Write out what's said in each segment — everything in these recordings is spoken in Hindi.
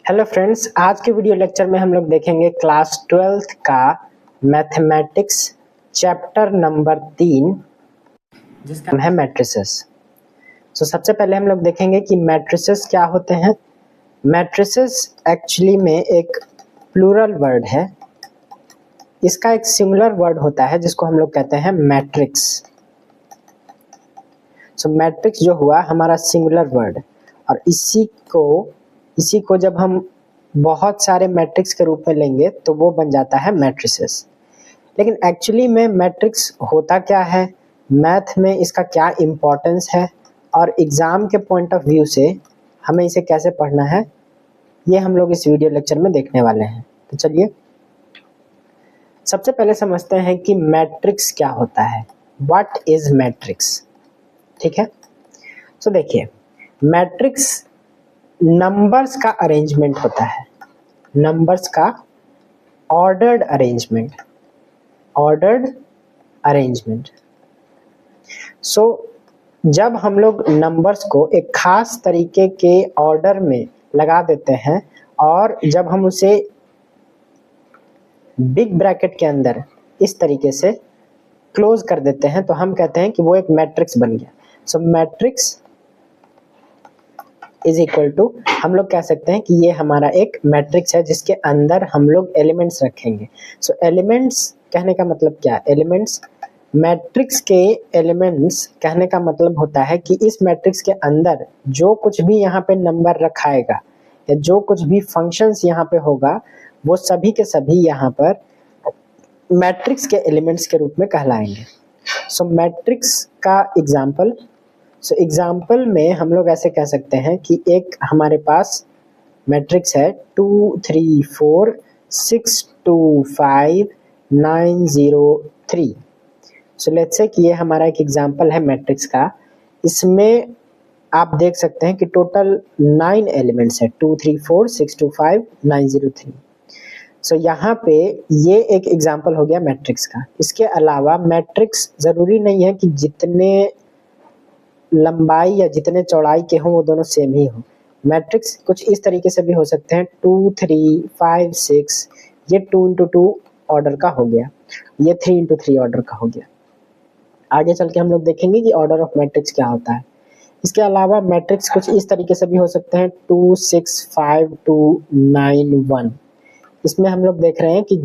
हेलो फ्रेंड्स, आज के वीडियो लेक्चर में हम लोग देखेंगे क्लास 12th का मैथमेटिक्स चैप्टर नंबर 3 जिसका नाम है मैट्रिसेस। सबसे पहले हम लोग देखेंगे कि मैट्रिसेस क्या होते हैं। मैट्रिसेस एक्चुअली में एक प्लूरल वर्ड है। इसका एक सिंगुलर वर्ड होता है जिसको हम लोग कहते हैं मैट्रिक्स। मैट्रिक्स जो हुआ हमारा सिंगुलर वर्ड, और इसी को जब हम बहुत सारे मैट्रिक्स के रूप में लेंगे तो वो बन जाता है मैट्रिसेस। लेकिन एक्चुअली में मैट्रिक्स होता क्या है, मैथ में इसका क्या इम्पोर्टेंस है, और एग्ज़ाम के पॉइंट ऑफ व्यू से हमें इसे कैसे पढ़ना है, ये हम लोग इस वीडियो लेक्चर में देखने वाले हैं। तो चलिए सबसे पहले समझते हैं कि मैट्रिक्स क्या होता है। What is matrix? ठीक है, देखिए, मैट्रिक्स नंबर्स का अरेंजमेंट होता है, नंबर्स का ऑर्डर्ड अरेंजमेंट। जब हम लोग नंबर्स को एक खास तरीके के ऑर्डर में लगा देते हैं और जब हम उसे बिग ब्रैकेट के अंदर इस तरीके से क्लोज कर देते हैं तो हम कहते हैं कि वो एक मैट्रिक्स बन गया। मैट्रिक्स इज इक्वल टू, हम लोग कह सकते हैं कि ये हमारा एक मैट्रिक्स है जिसके अंदर हम लोग एलिमेंट्स रखेंगे। एलिमेंट्स कहने का मतलब क्या? एलिमेंट्स, मैट्रिक्स के एलिमेंट्स कहने का मतलब होता है कि इस मैट्रिक्स के अंदर जो कुछ भी यहाँ पे नंबर रखाएगा या जो कुछ भी फंक्शंस यहाँ पे होगा वो सभी के सभी यहाँ पर मैट्रिक्स के एलिमेंट्स के रूप में कहलाएंगे। मैट्रिक्स का एग्जाम्पल में हम लोग ऐसे कह सकते हैं कि एक हमारे पास मैट्रिक्स है 2 3 4 6 2 5 9 0 3। लेट्स से कि ये हमारा एक एग्जाम्पल है मैट्रिक्स का। इसमें आप देख सकते हैं कि टोटल 9 एलिमेंट्स है, 2 3 4 6 2 5 9 0 3। यहाँ पे ये एक एग्जाम्पल हो गया मैट्रिक्स का। इसके अलावा मैट्रिक्स ज़रूरी नहीं है कि जितने लंबाई या जितने चौड़ाई के हों वो दोनों सेम ही हो। मैट्रिक्स कुछ इस तरीके से भी हो सकते हैं, 2 3 5 6, ये 2 इंटू 2 ऑर्डर का हो गया, ये 3 इंटू 3 ऑर्डर का हो गया। आगे चल के हम लोग देखेंगे कि ऑर्डर ऑफ मैट्रिक्स क्या होता है। इसके अलावा मैट्रिक्स कुछ इस तरीके से भी हो सकते हैं, 2 6 5 2 9 1। इसमें हम लोग देख रहे हैं कि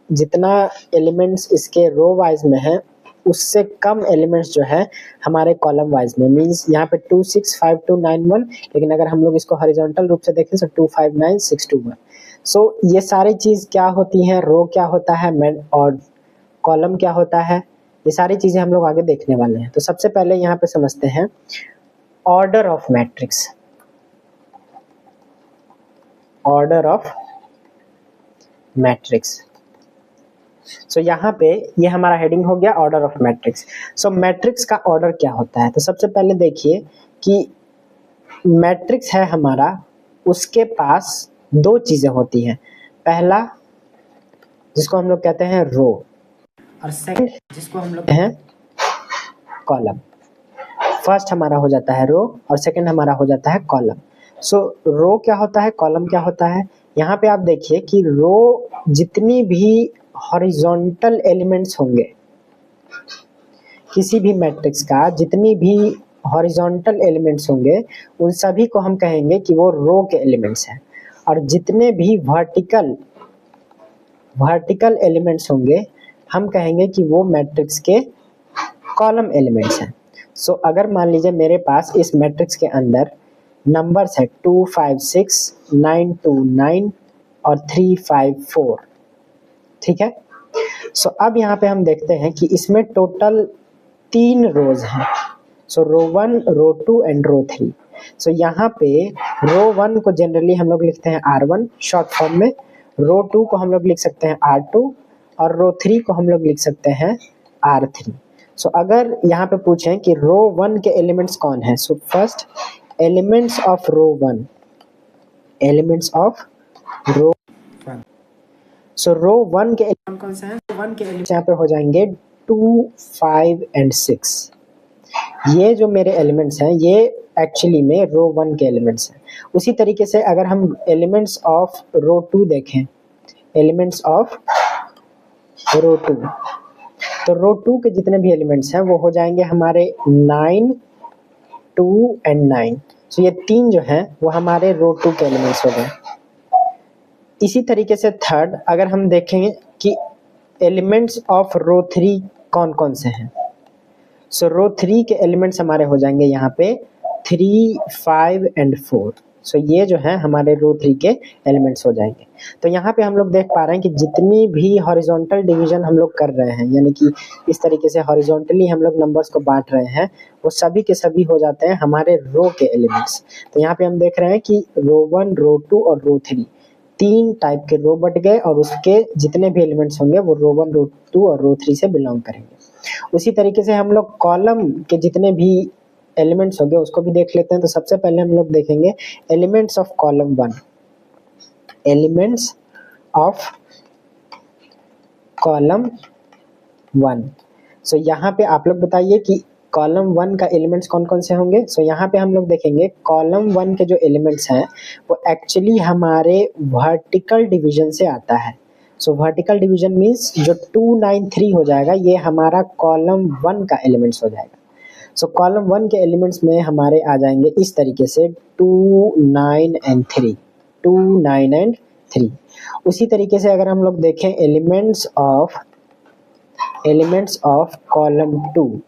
जितना एलिमेंट्स इसके रो वाइज में है उससे कम एलिमेंट्स जो है हमारे कॉलम वाइज में, मींस यहाँ पे 2 6 5 2 9 1, लेकिन अगर हम लोग इसको हॉरिजॉन्टल रूप से देखें तो 2 5 9 6 2 1। ये सारी चीज़ क्या होती हैं, रो क्या होता है और कॉलम क्या होता है, ये सारी चीज़ें हम लोग आगे देखने वाले हैं। तो सबसे पहले यहाँ पे समझते हैं order of matrix. Order of matrix, यहाँ पे ये हमारा हेडिंग हो गया ऑर्डर ऑफ मैट्रिक्स। मैट्रिक्स का ऑर्डर क्या होता है? तो सबसे पहले देखिए कि मैट्रिक्स है हमारा, उसके पास दो चीजें होती हैं। पहला जिसको हम लोग कहते हैं रो, और सेकंड जिसको हम लोग कहते हैं कॉलम। फर्स्ट हमारा हो जाता है रो और सेकंड हमारा हो जाता है कॉलम। रो क्या होता है, कॉलम क्या होता है? यहाँ पे आप देखिए कि रो जितनी भी हॉरिजॉन्टल एलिमेंट्स होंगे, किसी भी मैट्रिक्स का जितनी भी हॉरिजॉन्टल एलिमेंट्स होंगे उन सभी को हम कहेंगे कि वो रो के एलिमेंट्स हैं, और जितने भी वर्टिकल एलिमेंट्स होंगे हम कहेंगे कि वो मैट्रिक्स के कॉलम एलिमेंट्स हैं। अगर मान लीजिए मेरे पास इस मैट्रिक्स के अंदर नंबर्स है 2 5 6 9 2 9 और 3 5 4, ठीक है। अब यहाँ पे हम देखते हैं कि इसमें टोटल 3 रोज हैं। रो 1, रो 2 एंड रो 3। यहाँ पे रो 1 को जनरली हम लोग लिखते हैं R1 शॉर्ट फॉर्म में, रो 2 को हम लोग लिख सकते हैं R2 और रो 3 को हम लोग लिख सकते हैं R3। अगर यहाँ पे पूछें कि रो 1 के एलिमेंट्स कौन है, first elements of row 1, elements of row 1। Row 1 के एलिमेंट कौन से हैं? 1 के एलिमेंट्स यहाँ पे हो जाएंगे 2 5 एंड 6। ये जो मेरे एलिमेंट्स हैं ये एक्चुअली में रो 1 के एलिमेंट्स हैं। उसी तरीके से अगर हम एलिमेंट्स ऑफ रो 2 देखें, एलिमेंट्स ऑफ रो 2, तो रो 2 के जितने भी एलिमेंट्स हैं वो हो जाएंगे हमारे 9, 2 एंड 9। सो ये 3 जो हैं वो हमारे रो 2 के एलिमेंट्स हो गए। इसी तरीके से थर्ड अगर हम देखेंगे कि एलिमेंट्स ऑफ रो 3 कौन कौन से हैं, सो रो 3 के एलिमेंट्स हमारे हो जाएंगे यहाँ पे 3, 5 एंड 4। सो ये जो है हमारे रो 3 के एलिमेंट्स हो जाएंगे। तो यहाँ पे हम लोग देख पा रहे हैं कि जितनी भी हॉरिजॉन्टल डिवीजन हम लोग कर रहे हैं, यानी कि इस तरीके से हॉरिजॉन्टली हम लोग नंबर्स को बांट रहे हैं, वो सभी के सभी हो जाते हैं हमारे रो के एलिमेंट्स। तो यहाँ पे हम देख रहे हैं कि रो 1, रो 2 और रो 3 तीन टाइप के रो बट गए और उसके जितने भी एलिमेंट्स होंगे वो रो 1, रो 2 और रो 3 से बिलोंग करेंगे। उसी तरीके से हम लोग कॉलम के जितने भी एलिमेंट्स हो गए उसको भी देख लेते हैं। तो सबसे पहले हम लोग देखेंगे elements of column 1, elements of column 1। सो यहाँ पे आप लोग बताइए कि कॉलम 1 का एलिमेंट्स कौन कौन से होंगे। सो यहाँ पे हम लोग देखेंगे कॉलम 1 के जो एलिमेंट्स हैं वो एक्चुअली हमारे वर्टिकल डिवीजन से आता है। सो वर्टिकल डिवीजन मीन्स जो 2, 9, 3 हो जाएगा ये हमारा कॉलम 1 का एलिमेंट्स हो जाएगा। सो कॉलम 1 के एलिमेंट्स में हमारे आ जाएंगे इस तरीके से 2, 9 एंड 3, 2, 9 एंड 3। उसी तरीके से अगर हम लोग देखें elements of column 2,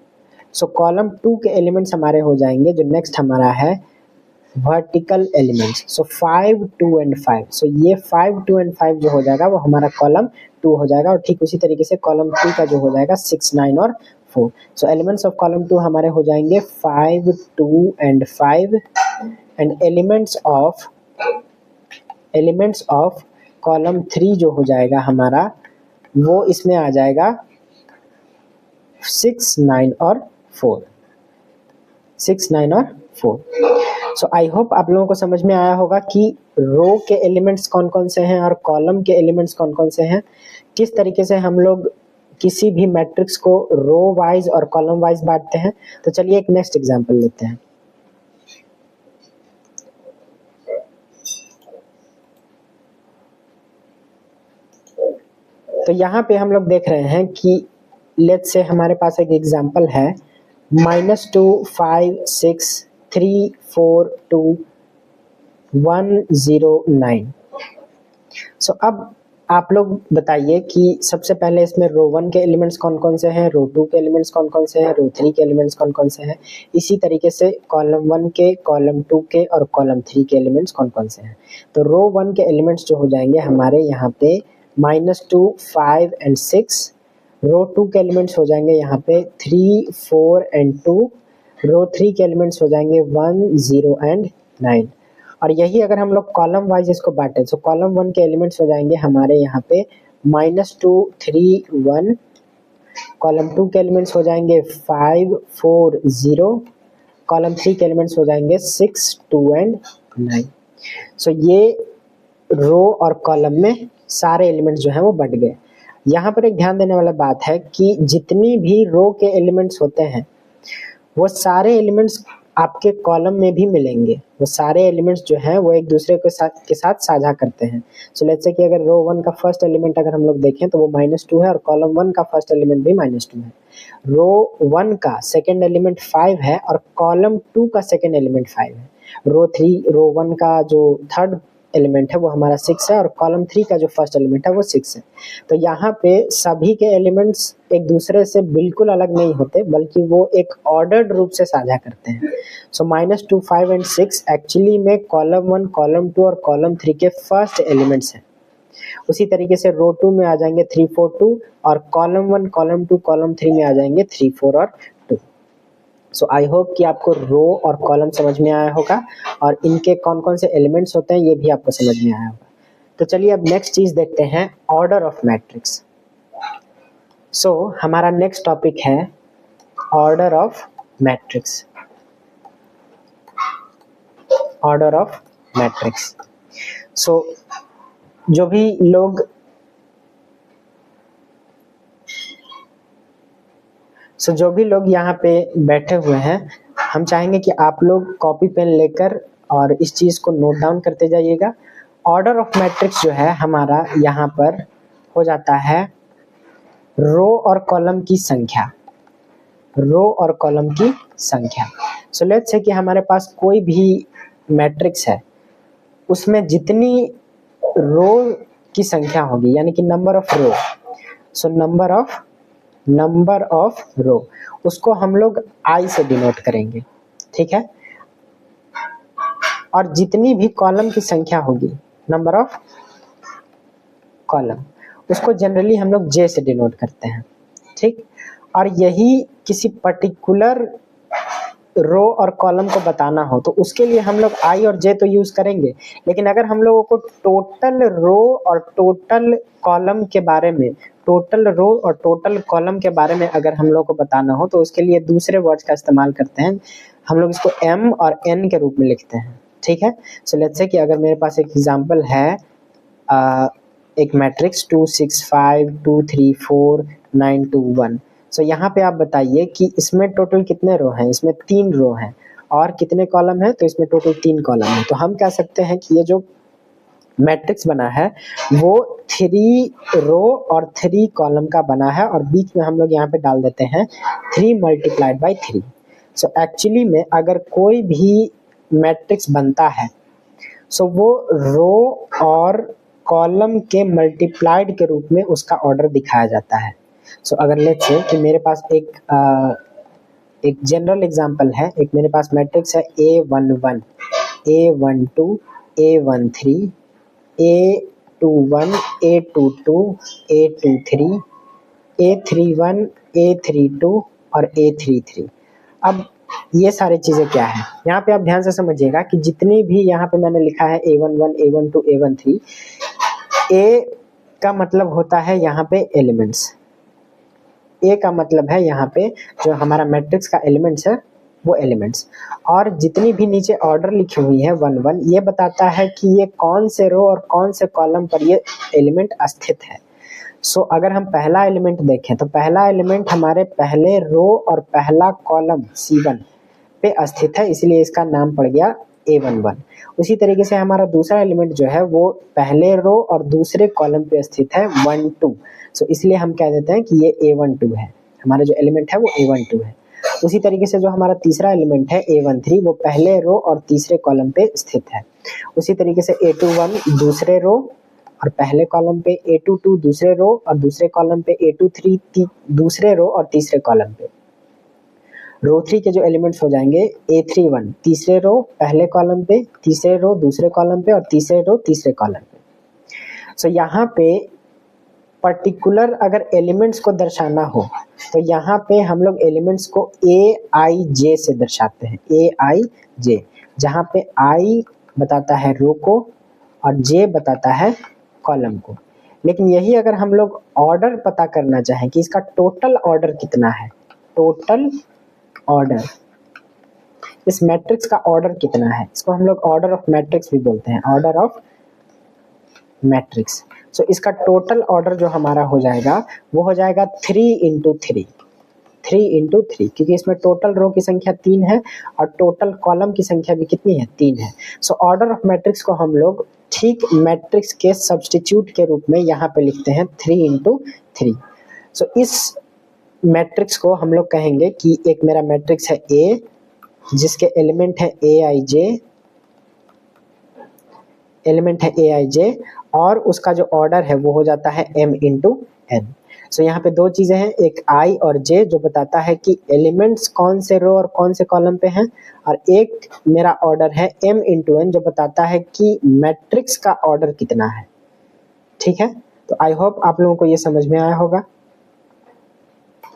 so column 2 के एलिमेंट्स हमारे हो जाएंगे जो नेक्स्ट हमारा है वर्टिकल एलिमेंट्स। So 5, 2 and 5। सो ये 5, 2 एंड 5 जो हो जाएगा वो हमारा कॉलम 2 हो जाएगा। और ठीक उसी तरीके से कॉलम 3 का जो हो जाएगा 6, 9 और 4। सो एलिमेंट्स ऑफ कॉलम 2 हमारे हो जाएंगे 5, 2 and 5। And elements of column 3 जो हो जाएगा हमारा वो इसमें आ जाएगा 6, 9 और 4, 6, 9 और 4। सो आई होप आप लोगों को समझ में आया होगा कि रो के एलिमेंट्स कौन कौन से हैं और कॉलम के एलिमेंट्स कौन कौन से हैं, किस तरीके से हम लोग किसी भी मैट्रिक्स को रो वाइज और कॉलम वाइज बांटते हैं। तो चलिए एक नेक्स्ट एग्जांपल लेते हैं। तो यहाँ पे हम लोग देख रहे हैं कि लेट्स से हमारे पास एक एग्जांपल है -2, 5, 6, 3, 4, 2, 1, 0, 9। सो अब आप लोग बताइए कि सबसे पहले इसमें रो 1 के एलिमेंट्स कौन कौन से हैं, रो 2 के एलिमेंट्स कौन कौन से हैं, रो 3 के एलिमेंट्स कौन कौन से हैं। इसी तरीके से कॉलम 1 के, कॉलम 2 के और कॉलम 3 के एलिमेंट्स कौन कौन से हैं। तो रो 1 के एलिमेंट्स जो हो जाएंगे हमारे यहाँ पे -2, 5 एंड 6। रो 2 के एलिमेंट्स हो जाएंगे यहाँ पे 3, 4 एंड 2। रो 3 के एलिमेंट्स हो जाएंगे 1, 0 एंड 9। और यही अगर हम लोग कॉलम वाइज इसको बांटें तो कॉलम 1 के एलिमेंट्स हो जाएंगे हमारे यहाँ पे -2, 3, 1। कॉलम 2 के एलिमेंट्स हो जाएंगे 5, 4, 0। कॉलम 3 के एलिमेंट्स हो जाएंगे 6, 2 एंड 9। सो ये रो और कॉलम में सारे एलिमेंट्स जो हैं वो बट गए। यहाँ पर एक ध्यान देने वाला बात है कि जितनी भी रो के एलिमेंट्स होते हैं वो सारे एलिमेंट्स आपके कॉलम में भी मिलेंगे। वो सारे एलिमेंट्स जो हैं वो एक दूसरे के साथ साझा करते हैं। सो लेट्स से कि अगर रो 1 का फर्स्ट एलिमेंट अगर हम लोग देखें तो वो -2 है और कॉलम 1 का फर्स्ट एलिमेंट भी -2 है। रो 1 का सेकेंड एलिमेंट 5 है और कॉलम 2 का सेकेंड एलिमेंट 5 है। रो 1 का जो थर्ड एलिमेंट है वो हमारा 6 है और कॉलम 3 का जो फर्स्ट एलिमेंट है वो 6 है। तो यहाँ पे सभी के एलिमेंट्स एक दूसरे से बिल्कुल अलग नहीं होते बल्कि वो एक ऑर्डर्ड रूप से साझा करते हैं। सो -2, 5 एंड 6 एक्चुअली में कॉलम 1, कॉलम 2 और कॉलम 3 के फर्स्ट एलिमेंट्स हैं। उसी तरीके से रो 2 में आ जाएंगे 3, 4, 2 और कॉलम 1, कॉलम 2, कॉलम 3 में आ जाएंगे 3, 4 और 2। सो आई होप कि आपको रो और कॉलम समझ में आया होगा और इनके कौन कौन से एलिमेंट्स होते हैं ये भी आपको समझ में आया होगा। तो चलिए अब नेक्स्ट चीज देखते हैं, ऑर्डर ऑफ मैट्रिक्स। सो हमारा नेक्स्ट टॉपिक है order of matrix. Order of matrix. So जो भी लोग यहाँ पे बैठे हुए हैं हम चाहेंगे कि आप लोग कॉपी पेन लेकर और इस चीज़ को नोट डाउन करते जाइएगा। ऑर्डर ऑफ मैट्रिक्स जो है हमारा यहाँ पर हो जाता है रो और कॉलम की संख्या, रो और कॉलम की संख्या। सो लेट्स से कि हमारे पास कोई भी मैट्रिक्स है, उसमें जितनी रो की संख्या होगी यानी कि number of row, so number of row उसको हम लोग आई से डिनोट करेंगे, ठीक है। और जितनी भी कॉलम की संख्या होगी, नंबर ऑफ कॉलम, उसको जनरली हम लोग जे से डिनोट करते हैं, ठीक। और यही किसी पर्टिकुलर रो और कॉलम को बताना हो तो उसके लिए हम लोग आई और जे तो यूज करेंगे, लेकिन अगर हम लोगों को टोटल रो और टोटल कॉलम के बारे में, टोटल रो और टोटल कॉलम के बारे में अगर हम लोग को बताना हो तो उसके लिए दूसरे वर्ड्स का इस्तेमाल करते हैं। हम लोग इसको एम और एन के रूप में लिखते हैं, ठीक है। सो लेट्स से कि अगर मेरे पास एक एग्जांपल है, एक मैट्रिक्स 2 6 5 2 3 4 9 2 1। सो यहाँ पे आप बताइए कि इसमें टोटल कितने रो हैं। इसमें 3 रो हैं और कितने कॉलम है, तो इसमें टोटल 3 कॉलम है। तो हम कह सकते हैं कि ये जो मैट्रिक्स बना है वो 3 रो और 3 कॉलम का बना है और बीच में हम लोग यहाँ पे डाल देते हैं 3 मल्टीप्लाइड बाई 3। सो एक्चुअली में अगर कोई भी मैट्रिक्स बनता है सो वो रो और कॉलम के मल्टीप्लाइड के रूप में उसका ऑर्डर दिखाया जाता है। सो अगर लेट्स से कि मेरे पास एक जनरल एग्जांपल है, एक मेरे पास मैट्रिक्स है A11 A12 A13 A21 A22 A23 A31 A32 और A33। अब ये सारी चीजें क्या है, यहाँ पे आप ध्यान से समझिएगा कि जितनी भी यहाँ पे मैंने लिखा है A11 A12 A13, A का मतलब होता है यहाँ पे एलिमेंट्स, ए का मतलब है यहाँ पे जो हमारा मैट्रिक्स का एलिमेंट्स है वो एलिमेंट्स, और जितनी भी नीचे ऑर्डर लिखी हुई है 1 1 ये बताता है कि ये कौन से रो और कौन से कॉलम पर ये एलिमेंट स्थित है। सो अगर हम पहला एलिमेंट देखें तो पहला एलिमेंट हमारे पहले रो और पहला कॉलम C1 पे स्थित है, इसलिए इसका नाम पड़ गया A11। उसी तरीके से हमारा दूसरा एलिमेंट जो है वो पहले रो और दूसरे कॉलम पे स्थित है 1 2। सो इसलिए हम कह देते हैं कि ये A12 है, हमारा जो एलिमेंट है वो A12 है। उसी तरीके से जो हमारा तीसरा एलिमेंट है A13 वो पहले रो और तीसरे कॉलम पे स्थित है। उसी तरीके से A21 दूसरे रो और पहले कॉलम पे, A22 दूसरे रो और दूसरे कॉलम पे, A23 दूसरे रो और तीसरे कॉलम पे। रो 3 के जो एलिमेंट्स हो जाएंगे A31 तीसरे रो पहले कॉलम पे, तीसरे रो दूसरे कॉलम पे और तीसरे रो तीसरे कॉलम पे। सो यहाँ पे पर्टिकुलर अगर एलिमेंट्स को दर्शाना हो तो यहाँ पे हम लोग एलिमेंट्स को AIJ से दर्शाते हैं, AIJ, जहाँ पे I बताता है रो को और J बताता है कॉलम को। लेकिन यही अगर हम लोग ऑर्डर पता करना चाहें कि इसका टोटल ऑर्डर कितना है, टोटल ऑर्डर, इस मैट्रिक्स का ऑर्डर कितना है, इसको हम लोग ऑर्डर ऑफ मैट्रिक्स भी बोलते हैं, ऑर्डर ऑफ मैट्रिक्स। सो इसका टोटल ऑर्डर जो हमारा हो जाएगा वो हो जाएगा 3 × 3, 3 × 3, क्योंकि इसमें टोटल रो की संख्या 3 है और टोटल कॉलम की संख्या भी कितनी है, 3 है। सो ऑर्डर ऑफ मैट्रिक्स को हम लोग ठीक मैट्रिक्स के सब्स्टिट्यूट के रूप में यहाँ पे लिखते हैं 3 × 3। सो इस मैट्रिक्स को हम लोग कहेंगे कि एक मेरा मैट्रिक्स है A जिसके एलिमेंट है AIJ और उसका जो ऑर्डर है वो हो जाता है M × N। सो यहाँ पे दो चीजें हैं, एक I और J जो बताता है कि एलिमेंट्स कौन से रो और कौन से कॉलम पे हैं, और एक मेरा ऑर्डर है M × N जो बताता है कि मैट्रिक्स का ऑर्डर कितना है। ठीक है, तो आई होप आप लोगों को ये समझ में आया होगा।